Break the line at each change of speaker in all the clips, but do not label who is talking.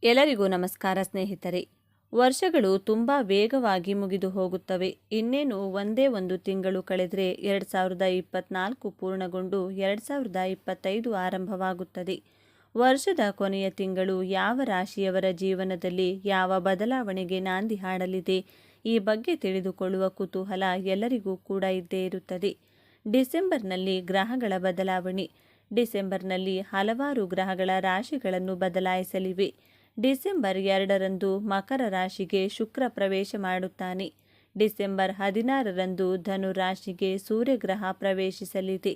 ಎಲ್ಲರಿಗೂ ನಮಸ್ಕಾರ ಸ್ನೇಹಿತರೆ. ವರ್ಷಗಳು ತುಂಬ ವೇಗವಾಗಿ ಮುಗಿದು ಹೋಗುತ್ತವೆ. ಇನ್ನೇನು ಒಂದೇ ಒಂದು ತಿಂಗಳು ಕಳೆದರೆ 2024 ಪೂರ್ಣಗೊಂಡು 2025 ಆರಂಭವಾಗುತ್ತದೆ. ವರ್ಷದ ಕೊನೆಯ ತಿಂಗಳು ಯಾವ ರಾಶಿಯವರ ಜೀವನದಲ್ಲಿ ಯಾವ ಬದಲಾವಣೆಗೆ ನಾಂದಿ ಹಾಡಲಿದೆ, ಈ ಬಗ್ಗೆ ತಿಳಿದುಕೊಳ್ಳುವ ಕುತೂಹಲ ಎಲ್ಲರಿಗೂ ಕೂಡ ಇದ್ದೇ ಇರುತ್ತದೆ. ಡಿಸೆಂಬರ್ನಲ್ಲಿ ಗ್ರಹಗಳ ಬದಲಾವಣೆ. ಡಿಸೆಂಬರ್ನಲ್ಲಿ ಹಲವಾರು ಗ್ರಹಗಳ ರಾಶಿಗಳನ್ನು ಬದಲಾಯಿಸಲಿವೆ. ಡಿಸೆಂಬರ್ 2ರಂದು ಮಕರ ರಾಶಿಗೆ ಶುಕ್ರ ಪ್ರವೇಶ ಮಾಡುತ್ತಾನೆ. ಡಿಸೆಂಬರ್ 16ರಂದು ಧನು ರಾಶಿಗೆ ಸೂರ್ಯಗ್ರಹ ಪ್ರವೇಶಿಸಲಿದೆ.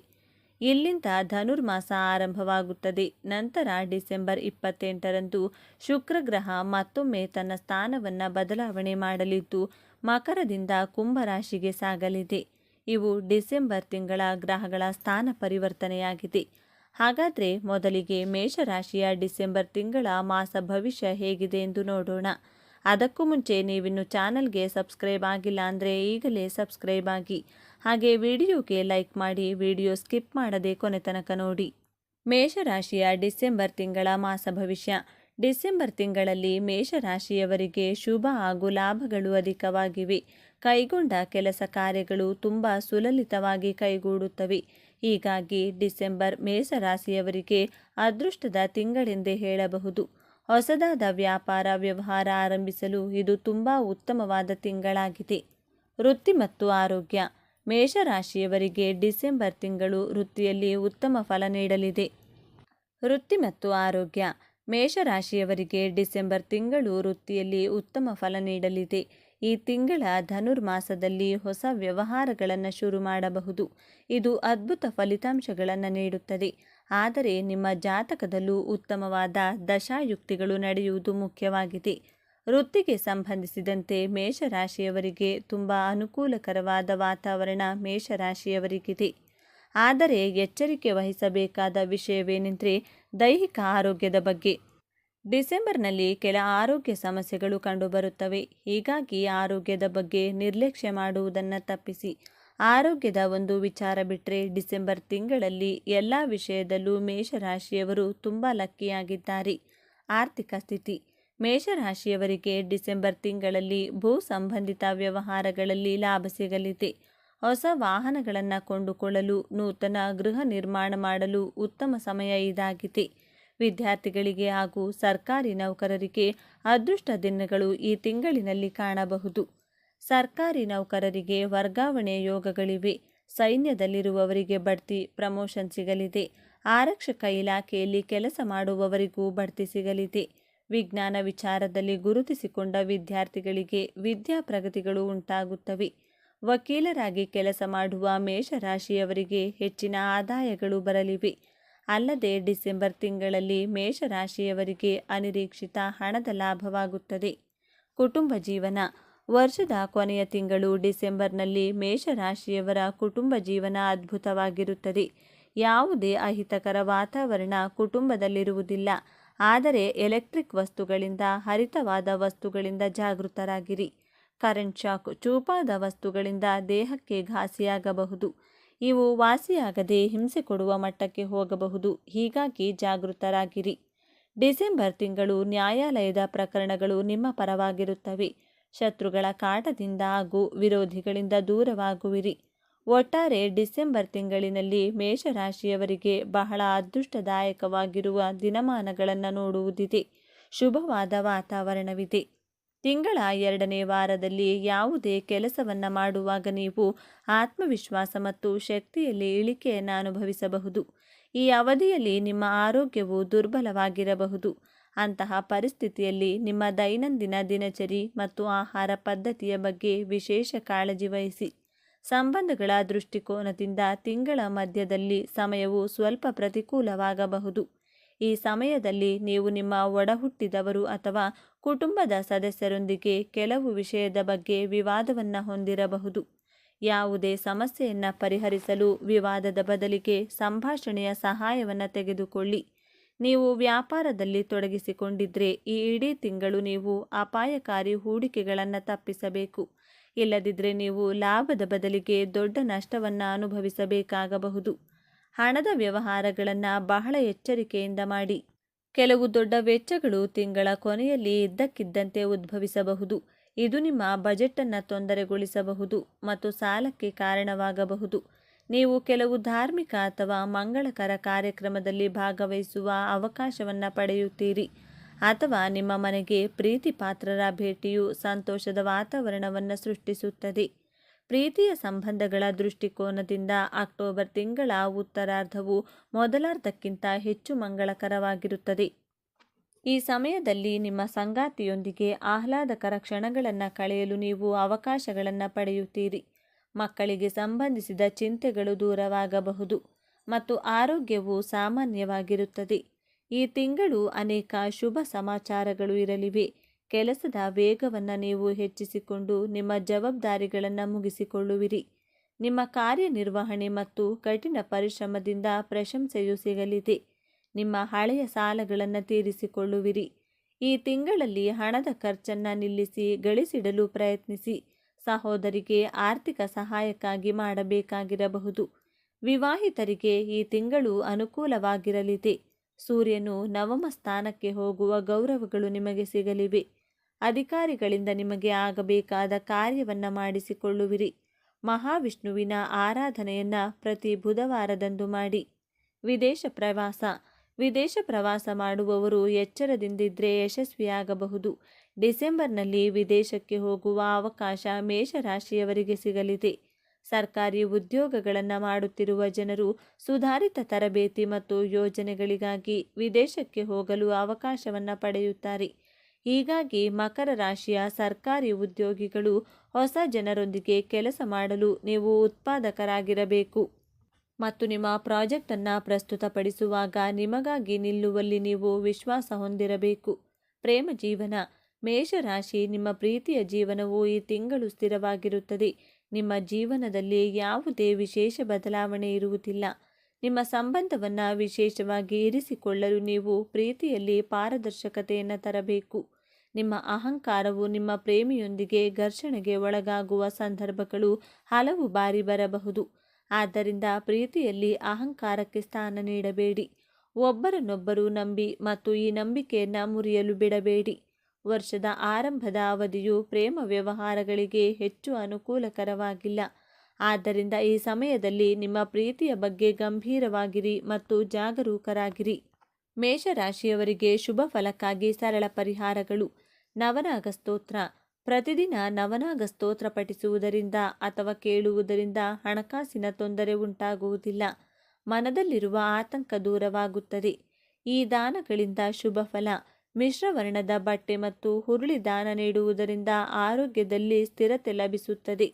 ಇಲ್ಲಿಂದ ಧನುರ್ಮಾಸ ಆರಂಭವಾಗುತ್ತದೆ. ನಂತರ ಡಿಸೆಂಬರ್ 28ರಂದು ಶುಕ್ರಗ್ರಹ ಮತ್ತೊಮ್ಮೆ ತನ್ನ ಸ್ಥಾನವನ್ನು ಬದಲಾವಣೆ ಮಾಡಲಿದ್ದು ಮಕರದಿಂದ ಕುಂಭರಾಶಿಗೆ ಸಾಗಲಿದೆ. ಇವು ಡಿಸೆಂಬರ್ ತಿಂಗಳ ಗ್ರಹಗಳ ಸ್ಥಾನ ಪರಿವರ್ತನೆಯಾಗಿದೆ. ಹಾಗಾದರೆ ಮೊದಲಿಗೆ ಮೇಷರಾಶಿಯ ಡಿಸೆಂಬರ್ ತಿಂಗಳ ಮಾಸ ಭವಿಷ್ಯ ಹೇಗಿದೆ ಎಂದು ನೋಡೋಣ. ಅದಕ್ಕೂ ಮುಂಚೆ ನೀವಿನ್ನು ಚಾನಲ್ಗೆ ಸಬ್ಸ್ಕ್ರೈಬ್ ಆಗಿಲ್ಲ ಅಂದರೆ ಈಗಲೇ ಸಬ್ಸ್ಕ್ರೈಬ್ ಆಗಿ, ಹಾಗೆ ವಿಡಿಯೋಗೆ ಲೈಕ್ ಮಾಡಿ, ವಿಡಿಯೋ ಸ್ಕಿಪ್ ಮಾಡದೆ ಕೊನೆ ತನಕ ನೋಡಿ. ಮೇಷರಾಶಿಯ ಡಿಸೆಂಬರ್ ತಿಂಗಳ ಮಾಸ ಭವಿಷ್ಯ. ಡಿಸೆಂಬರ್ ತಿಂಗಳಲ್ಲಿ ಮೇಷರಾಶಿಯವರಿಗೆ ಶುಭ ಹಾಗೂ ಲಾಭಗಳು ಅಧಿಕವಾಗಿವೆ. ಕೈಗೊಂಡ ಕೆಲಸ ಕಾರ್ಯಗಳು ತುಂಬ ಸುಲಲಿತವಾಗಿ ಕೈಗೂಡುತ್ತವೆ. ಹೀಗಾಗಿ ಡಿಸೆಂಬರ್ ಮೇಷರಾಶಿಯವರಿಗೆ ಅದೃಷ್ಟದ ತಿಂಗಳೆಂದೇ ಹೇಳಬಹುದು. ಹೊಸದಾದ ವ್ಯಾಪಾರ ವ್ಯವಹಾರ ಆರಂಭಿಸಲು ಇದು ತುಂಬ ಉತ್ತಮವಾದ ತಿಂಗಳಾಗಿದೆ. ವೃತ್ತಿ ಮತ್ತು ಆರೋಗ್ಯ. ಮೇಷರಾಶಿಯವರಿಗೆ ಡಿಸೆಂಬರ್ ತಿಂಗಳು ವೃತ್ತಿಯಲ್ಲಿ ಉತ್ತಮ ಫಲ ನೀಡಲಿದೆ. ವೃತ್ತಿ ಮತ್ತು ಆರೋಗ್ಯ. ಮೇಷರಾಶಿಯವರಿಗೆ ಡಿಸೆಂಬರ್ ತಿಂಗಳು ವೃತ್ತಿಯಲ್ಲಿ ಉತ್ತಮ ಫಲ ನೀಡಲಿದೆ. ಈ ತಿಂಗಳ ಧನುರ್ಮಾಸದಲ್ಲಿ ಹೊಸ ವ್ಯವಹಾರಗಳನ್ನು ಶುರು ಮಾಡಬಹುದು. ಇದು ಅದ್ಭುತ ಫಲಿತಾಂಶಗಳನ್ನು ನೀಡುತ್ತದೆ. ಆದರೆ ನಿಮ್ಮ ಜಾತಕದಲ್ಲೂ ಉತ್ತಮವಾದ ದಶಾಯುಕ್ತಿಗಳು ನಡೆಯುವುದು ಮುಖ್ಯವಾಗಿದೆ. ವೃತ್ತಿಗೆ ಸಂಬಂಧಿಸಿದಂತೆ ಮೇಷರಾಶಿಯವರಿಗೆ ತುಂಬ ಅನುಕೂಲಕರವಾದ ವಾತಾವರಣ ಮೇಷರಾಶಿಯವರಿಗಿದೆ. ಆದರೆ ಎಚ್ಚರಿಕೆ ವಹಿಸಬೇಕಾದ ವಿಷಯವೇನೆಂದರೆ ದೈಹಿಕ ಆರೋಗ್ಯದ ಬಗ್ಗೆ. ಡಿಸೆಂಬರ್ನಲ್ಲಿ ಕೆಲ ಆರೋಗ್ಯ ಸಮಸ್ಯೆಗಳು ಕಂಡುಬರುತ್ತವೆ. ಹೀಗಾಗಿ ಆರೋಗ್ಯದ ಬಗ್ಗೆ ನಿರ್ಲಕ್ಷ್ಯ ಮಾಡುವುದನ್ನು ತಪ್ಪಿಸಿ. ಆರೋಗ್ಯದ ಒಂದು ವಿಚಾರ ಬಿಟ್ಟರೆ ಡಿಸೆಂಬರ್ ತಿಂಗಳಲ್ಲಿ ಎಲ್ಲ ವಿಷಯದಲ್ಲೂ ಮೇಷರಾಶಿಯವರು ತುಂಬ ಲಕ್ಕಿಯಾಗಿದ್ದಾರೆ. ಆರ್ಥಿಕ ಸ್ಥಿತಿ. ಮೇಷರಾಶಿಯವರಿಗೆ ಡಿಸೆಂಬರ್ ತಿಂಗಳಲ್ಲಿ ಭೂ ಸಂಬಂಧಿತ ವ್ಯವಹಾರಗಳಲ್ಲಿ ಲಾಭ ಸಿಗಲಿದೆ. ಹೊಸ ವಾಹನಗಳನ್ನು ಕೊಂಡುಕೊಳ್ಳಲು, ನೂತನ ಗೃಹ ನಿರ್ಮಾಣ ಮಾಡಲು ಉತ್ತಮ ಸಮಯ ಇದಾಗಿದೆ. ವಿದ್ಯಾರ್ಥಿಗಳಿಗೆ ಹಾಗೂ ಸರ್ಕಾರಿ ನೌಕರರಿಗೆ ಅದೃಷ್ಟ ದಿನಗಳು ಈ ತಿಂಗಳಿನಲ್ಲಿ ಕಾಣಬಹುದು. ಸರ್ಕಾರಿ ನೌಕರರಿಗೆ ವರ್ಗಾವಣೆ ಯೋಗಗಳಿವೆ. ಸೈನ್ಯದಲ್ಲಿರುವವರಿಗೆ ಬಡ್ತಿ, ಪ್ರಮೋಷನ್ ಸಿಗಲಿದೆ. ಆರಕ್ಷಕ ಇಲಾಖೆಯಲ್ಲಿ ಕೆಲಸ ಮಾಡುವವರಿಗೂ ಬಡ್ತಿ ಸಿಗಲಿದೆ. ವಿಜ್ಞಾನ ವಿಚಾರದಲ್ಲಿ ಗುರುತಿಸಿಕೊಂಡ ವಿದ್ಯಾರ್ಥಿಗಳಿಗೆ ವಿದ್ಯಾ ಪ್ರಗತಿಗಳು ಉಂಟಾಗುತ್ತವೆ. ವಕೀಲರಾಗಿ ಕೆಲಸ ಮಾಡುವ ಮೇಷರಾಶಿಯವರಿಗೆ ಹೆಚ್ಚಿನ ಆದಾಯಗಳು ಬರಲಿವೆ. ಅಲ್ಲದೆ ಡಿಸೆಂಬರ್ ತಿಂಗಳಲ್ಲಿ ಮೇಷರಾಶಿಯವರಿಗೆ ಅನಿರೀಕ್ಷಿತ ಹಣದ ಲಾಭವಾಗುತ್ತದೆ. ಕುಟುಂಬ ಜೀವನ. ವರ್ಷದ ಕೊನೆಯ ತಿಂಗಳು ಡಿಸೆಂಬರ್ನಲ್ಲಿ ಮೇಷರಾಶಿಯವರ ಕುಟುಂಬ ಜೀವನ ಅದ್ಭುತವಾಗಿರುತ್ತದೆ. ಯಾವುದೇ ಅಹಿತಕರ ವಾತಾವರಣ ಕುಟುಂಬದಲ್ಲಿರುವುದಿಲ್ಲ. ಆದರೆ ಎಲೆಕ್ಟ್ರಿಕ್ ವಸ್ತುಗಳಿಂದ, ಹರಿತವಾದ ವಸ್ತುಗಳಿಂದ ಜಾಗೃತರಾಗಿರಿ. ಕರೆಂಟ್ ಶಾಕ್, ಚೂಪಾದ ವಸ್ತುಗಳಿಂದ ದೇಹಕ್ಕೆ ಘಾಸಿಯಾಗಬಹುದು. ಇವು ವಾಸಿಯಾಗದೆ ಹಿಂಸೆ ಕೊಡುವ ಮಟ್ಟಕ್ಕೆ ಹೋಗಬಹುದು. ಹೀಗಾಗಿ ಜಾಗೃತರಾಗಿರಿ. ಡಿಸೆಂಬರ್ ತಿಂಗಳು ನ್ಯಾಯಾಲಯದ ಪ್ರಕರಣಗಳು ನಿಮ್ಮ ಪರವಾಗಿರುತ್ತವೆ. ಶತ್ರುಗಳ ಕಾಟದಿಂದ ಹಾಗೂ ವಿರೋಧಿಗಳಿಂದ ದೂರವಾಗುವಿರಿ. ಒಟ್ಟಾರೆ ಡಿಸೆಂಬರ್ ತಿಂಗಳಿನಲ್ಲಿ ಮೇಷರಾಶಿಯವರಿಗೆ ಬಹಳ ಅದೃಷ್ಟದಾಯಕವಾಗಿರುವ ದಿನಮಾನಗಳನ್ನು ನೋಡುವುದಿದೆ. ಶುಭವಾದ ವಾತಾವರಣವಿದೆ. ತಿಂಗಳ 2ನೇ ವಾರದಲ್ಲಿ ಯಾವುದೇ ಕೆಲಸವನ್ನು ಮಾಡುವಾಗ ನೀವು ಆತ್ಮವಿಶ್ವಾಸ ಮತ್ತು ಶಕ್ತಿಯಲ್ಲಿ ಇಳಿಕೆಯನ್ನು ಅನುಭವಿಸಬಹುದು. ಈ ಅವಧಿಯಲ್ಲಿ ನಿಮ್ಮ ಆರೋಗ್ಯವು ದುರ್ಬಲವಾಗಿರಬಹುದು. ಅಂತಹ ಪರಿಸ್ಥಿತಿಯಲ್ಲಿ ನಿಮ್ಮ ದೈನಂದಿನ ದಿನಚರಿ ಮತ್ತು ಆಹಾರ ಪದ್ಧತಿಯ ಬಗ್ಗೆ ವಿಶೇಷ ಕಾಳಜಿ ವಹಿಸಿ. ಸಂಬಂಧಗಳ ದೃಷ್ಟಿಕೋನದಿಂದ ತಿಂಗಳ ಮಧ್ಯದಲ್ಲಿ ಸಮಯವು ಸ್ವಲ್ಪ ಪ್ರತಿಕೂಲವಾಗಬಹುದು. ಈ ಸಮಯದಲ್ಲಿ ನೀವು ನಿಮ್ಮ ಒಡಹುಟ್ಟಿದವರು ಅಥವಾ ಕುಟುಂಬದ ಸದಸ್ಯರೊಂದಿಗೆ ಕೆಲವು ವಿಷಯದ ಬಗ್ಗೆ ವಿವಾದವನ್ನು ಹೊಂದಿರಬಹುದು. ಯಾವುದೇ ಸಮಸ್ಯೆಯನ್ನು ಪರಿಹರಿಸಲು ವಿವಾದದ ಬದಲಿಗೆ ಸಂಭಾಷಣೆಯ ಸಹಾಯವನ್ನು ತೆಗೆದುಕೊಳ್ಳಿ. ನೀವು ವ್ಯಾಪಾರದಲ್ಲಿ ತೊಡಗಿಸಿಕೊಂಡಿದ್ದರೆ ಈ ಇಡೀ ತಿಂಗಳು ನೀವು ಅಪಾಯಕಾರಿ ಹೂಡಿಕೆಗಳನ್ನು ತಪ್ಪಿಸಬೇಕು. ಇಲ್ಲದಿದ್ದರೆ ನೀವು ಲಾಭದ ಬದಲಿಗೆ ದೊಡ್ಡ ನಷ್ಟವನ್ನು ಅನುಭವಿಸಬೇಕಾಗಬಹುದು. ಹಣದ ವ್ಯವಹಾರಗಳನ್ನು ಬಹಳ ಎಚ್ಚರಿಕೆಯಿಂದ ಮಾಡಿ. ಕೆಲವು ದೊಡ್ಡ ವೆಚ್ಚಗಳು ತಿಂಗಳ ಕೊನೆಯಲ್ಲಿ ಇದ್ದಕ್ಕಿದ್ದಂತೆ ಉದ್ಭವಿಸಬಹುದು. ಇದು ನಿಮ್ಮ ಬಜೆಟನ್ನು ತೊಂದರೆಗೊಳಿಸಬಹುದು ಮತ್ತು ಸಾಲಕ್ಕೆ ಕಾರಣವಾಗಬಹುದು. ನೀವು ಕೆಲವು ಧಾರ್ಮಿಕ ಅಥವಾ ಮಂಗಳಕರ ಕಾರ್ಯಕ್ರಮದಲ್ಲಿ ಭಾಗವಹಿಸುವ ಅವಕಾಶವನ್ನು ಪಡೆಯುತ್ತೀರಿ, ಅಥವಾ ನಿಮ್ಮ ಮನೆಗೆ ಪ್ರೀತಿಪಾತ್ರರ ಭೇಟಿಯು ಸಂತೋಷದ ವಾತಾವರಣವನ್ನು ಸೃಷ್ಟಿಸುತ್ತದೆ. ಪ್ರೀತಿಯ ಸಂಬಂಧಗಳ ದೃಷ್ಟಿಕೋನದಿಂದ ಅಕ್ಟೋಬರ್ ತಿಂಗಳ ಉತ್ತರಾರ್ಧವು ಮೊದಲಾರ್ಧಕ್ಕಿಂತ ಹೆಚ್ಚು ಮಂಗಳಕರವಾಗಿರುತ್ತದೆ. ಈ ಸಮಯದಲ್ಲಿ ನಿಮ್ಮ ಸಂಗಾತಿಯೊಂದಿಗೆ ಆಹ್ಲಾದಕರ ಕ್ಷಣಗಳನ್ನು ಕಳೆಯಲು ನೀವು ಅವಕಾಶಗಳನ್ನು ಪಡೆಯುತ್ತೀರಿ. ಮಕ್ಕಳಿಗೆ ಸಂಬಂಧಿಸಿದ ಚಿಂತೆಗಳು ದೂರವಾಗಬಹುದು ಮತ್ತು ಆರೋಗ್ಯವು ಸಾಮಾನ್ಯವಾಗಿರುತ್ತದೆ. ಈ ತಿಂಗಳು ಅನೇಕ ಶುಭ ಸಮಾಚಾರಗಳು ಇರಲಿವೆ. ಕೆಲಸದ ವೇಗವನ್ನು ನೀವು ಹೆಚ್ಚಿಸಿಕೊಂಡು ನಿಮ್ಮ ಜವಾಬ್ದಾರಿಗಳನ್ನು ಮುಗಿಸಿಕೊಳ್ಳುವಿರಿ. ನಿಮ್ಮ ಕಾರ್ಯನಿರ್ವಹಣೆ ಮತ್ತು ಕಠಿಣ ಪರಿಶ್ರಮದಿಂದ ಪ್ರಶಂಸೆಯು ಸಿಗಲಿದೆ. ನಿಮ್ಮ ಹಳೆಯ ಸಾಲಗಳನ್ನು ತೀರಿಸಿಕೊಳ್ಳುವಿರಿ. ಈ ತಿಂಗಳಲ್ಲಿ ಹಣದ ಖರ್ಚನ್ನು ನಿಲ್ಲಿಸಿ ಗಳಿಸಿಡಲು ಪ್ರಯತ್ನಿಸಿ. ಸಹೋದರಿಗೆ ಆರ್ಥಿಕ ಸಹಾಯಕ್ಕಾಗಿ ಮಾಡಬೇಕಾಗಿರಬಹುದು. ವಿವಾಹಿತರಿಗೆ ಈ ತಿಂಗಳು ಅನುಕೂಲವಾಗಿರಲಿದೆ. ಸೂರ್ಯನು ನವಮ ಸ್ಥಾನಕ್ಕೆ ಹೋಗುವ ಗೌರವಗಳು ನಿಮಗೆ ಸಿಗಲಿವೆ. ಅಧಿಕಾರಿಗಳಿಂದ ನಿಮಗೆ ಆಗಬೇಕಾದ ಕಾರ್ಯವನ್ನು ಮಾಡಿಸಿಕೊಳ್ಳುವಿರಿ. ಮಹಾವಿಷ್ಣುವಿನ ಆರಾಧನೆಯನ್ನು ಪ್ರತಿ ಬುಧವಾರದಂದು ಮಾಡಿ. ವಿದೇಶ ಪ್ರವಾಸ ಮಾಡುವವರು ಎಚ್ಚರದಿಂದಿದ್ದರೆ ಯಶಸ್ವಿಯಾಗಬಹುದು. ಡಿಸೆಂಬರ್ನಲ್ಲಿ ವಿದೇಶಕ್ಕೆ ಹೋಗುವ ಅವಕಾಶ ಮೇಷರಾಶಿಯವರಿಗೆ ಸಿಗಲಿದೆ. ಸರ್ಕಾರಿ ಉದ್ಯೋಗಗಳನ್ನು ಮಾಡುತ್ತಿರುವ ಜನರು ಸುಧಾರಿತ ತರಬೇತಿ ಮತ್ತು ಯೋಜನೆಗಳಿಗಾಗಿ ವಿದೇಶಕ್ಕೆ ಹೋಗಲು ಅವಕಾಶವನ್ನು ಪಡೆಯುತ್ತಾರೆ. ಹೀಗಾಗಿ ಮಕರ ರಾಶಿಯ ಸರ್ಕಾರಿ ಉದ್ಯೋಗಿಗಳು ಹೊಸ ಜನರೊಂದಿಗೆ ಕೆಲಸ ಮಾಡಲು ನೀವು ಉತ್ಪಾದಕರಾಗಿರಬೇಕು ಮತ್ತು ನಿಮ್ಮ ಪ್ರಾಜೆಕ್ಟನ್ನು ಪ್ರಸ್ತುತಪಡಿಸುವಾಗ ನಿಮಗಾಗಿ ನಿಲ್ಲುವಲ್ಲಿ ನೀವು ವಿಶ್ವಾಸ ಹೊಂದಿರಬೇಕು. ಪ್ರೇಮ ಜೀವನ. ಮೇಷರಾಶಿ, ನಿಮ್ಮ ಪ್ರೀತಿಯ ಜೀವನವು ಈ ತಿಂಗಳು ಸ್ಥಿರವಾಗಿರುತ್ತದೆ. ನಿಮ್ಮ ಜೀವನದಲ್ಲಿ ಯಾವುದೇ ವಿಶೇಷ ಬದಲಾವಣೆ ಇರುವುದಿಲ್ಲ. ನಿಮ್ಮ ಸಂಬಂಧವನ್ನು ವಿಶೇಷವಾಗಿ ಇರಿಸಿಕೊಳ್ಳಲು ನೀವು ಪ್ರೀತಿಯಲ್ಲಿ ಪಾರದರ್ಶಕತೆಯನ್ನು ತರಬೇಕು. ನಿಮ್ಮ ಅಹಂಕಾರವು ನಿಮ್ಮ ಪ್ರೇಮಿಯೊಂದಿಗೆ ಘರ್ಷಣೆಗೆ ಒಳಗಾಗುವ ಸಂದರ್ಭಗಳು ಹಲವು ಬಾರಿ ಬರಬಹುದು. ಆದ್ದರಿಂದ ಪ್ರೀತಿಯಲ್ಲಿ ಅಹಂಕಾರಕ್ಕೆ ಸ್ಥಾನ ನೀಡಬೇಡಿ. ಒಬ್ಬರನ್ನೊಬ್ಬರು ನಂಬಿ ಮತ್ತು ಈ ನಂಬಿಕೆಯನ್ನು ಮುರಿಯಲು ಬಿಡಬೇಡಿ. ವರ್ಷದ ಆರಂಭದ ಅವಧಿಯು ಪ್ರೇಮ ವ್ಯವಹಾರಗಳಿಗೆ ಹೆಚ್ಚು ಅನುಕೂಲಕರವಾಗಿಲ್ಲ. ಆದ್ದರಿಂದ ಈ ಸಮಯದಲ್ಲಿ ನಿಮ್ಮ ಪ್ರೀತಿಯ ಬಗ್ಗೆ ಗಂಭೀರವಾಗಿರಿ ಮತ್ತು ಜಾಗರೂಕರಾಗಿರಿ. ಮೇಷರಾಶಿಯವರಿಗೆ ಶುಭ ಫಲಕ್ಕಾಗಿ ಸರಳ ಪರಿಹಾರಗಳು. ನವನಾಗ ಸ್ತೋತ್ರ. ಪ್ರತಿದಿನ ನವನಾಗ ಸ್ತೋತ್ರ ಪಠಿಸುವುದರಿಂದ ಅಥವಾ ಕೇಳುವುದರಿಂದ ಹಣಕಾಸಿನ ತೊಂದರೆ ಉಂಟಾಗುವುದಿಲ್ಲ. ಮನದಲ್ಲಿರುವ ಆತಂಕ ದೂರವಾಗುತ್ತದೆ. ಈ ದಾನಗಳಿಂದ ಶುಭ ಫಲ. ಮಿಶ್ರವರ್ಣದ ಬಟ್ಟೆ ಮತ್ತು ಹುರುಳಿ ದಾನ ನೀಡುವುದರಿಂದ ಆರೋಗ್ಯದಲ್ಲಿ ಸ್ಥಿರತೆ ಲಭಿಸುತ್ತದೆ.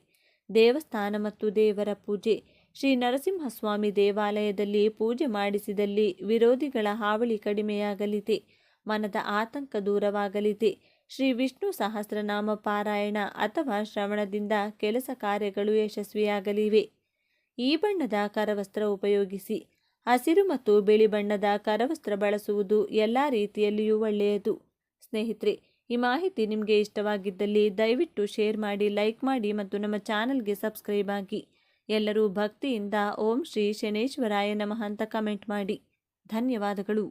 ದೇವಸ್ಥಾನ ಮತ್ತು ದೇವರ ಪೂಜೆ. ಶ್ರೀ ನರಸಿಂಹಸ್ವಾಮಿ ದೇವಾಲಯದಲ್ಲಿ ಪೂಜೆ ಮಾಡಿಸಿದಲ್ಲಿ ವಿರೋಧಿಗಳ ಹಾವಳಿ ಕಡಿಮೆಯಾಗಲಿದೆ. ಮನದ ಆತಂಕ ದೂರವಾಗಲಿದೆ. ಶ್ರೀ ವಿಷ್ಣು ಸಹಸ್ರನಾಮ ಪಾರಾಯಣ ಅಥವಾ ಶ್ರವಣದಿಂದ ಕೆಲಸ ಕಾರ್ಯಗಳು ಯಶಸ್ವಿಯಾಗಲಿವೆ. ಈ ಬಣ್ಣದ ಕರವಸ್ತ್ರ ಉಪಯೋಗಿಸಿ. ಹಸಿರು ಮತ್ತು ಬಿಳಿ ಬಣ್ಣದ ಕರವಸ್ತ್ರ ಬಳಸುವುದು ಎಲ್ಲ ರೀತಿಯಲ್ಲಿಯೂ ಒಳ್ಳೆಯದು. ಸ್ನೇಹಿತರೆ, ಈ ಮಾಹಿತಿ ನಿಮಗೆ ಇಷ್ಟವಾಗಿದ್ದಲ್ಲಿ ದಯವಿಟ್ಟು ಶೇರ್ ಮಾಡಿ, ಲೈಕ್ ಮಾಡಿ ಮತ್ತು ನಮ್ಮ ಚಾನಲ್ಗೆ ಸಬ್ಸ್ಕ್ರೈಬ್ ಆಗಿ. ಎಲ್ಲರೂ ಭಕ್ತಿಯಿಂದ ಓಂ ಶ್ರೀ ಶನೇಶ್ವರಾಯ ನಮಃ ಅಂತ ಕಮೆಂಟ್ ಮಾಡಿ. ಧನ್ಯವಾದಗಳು.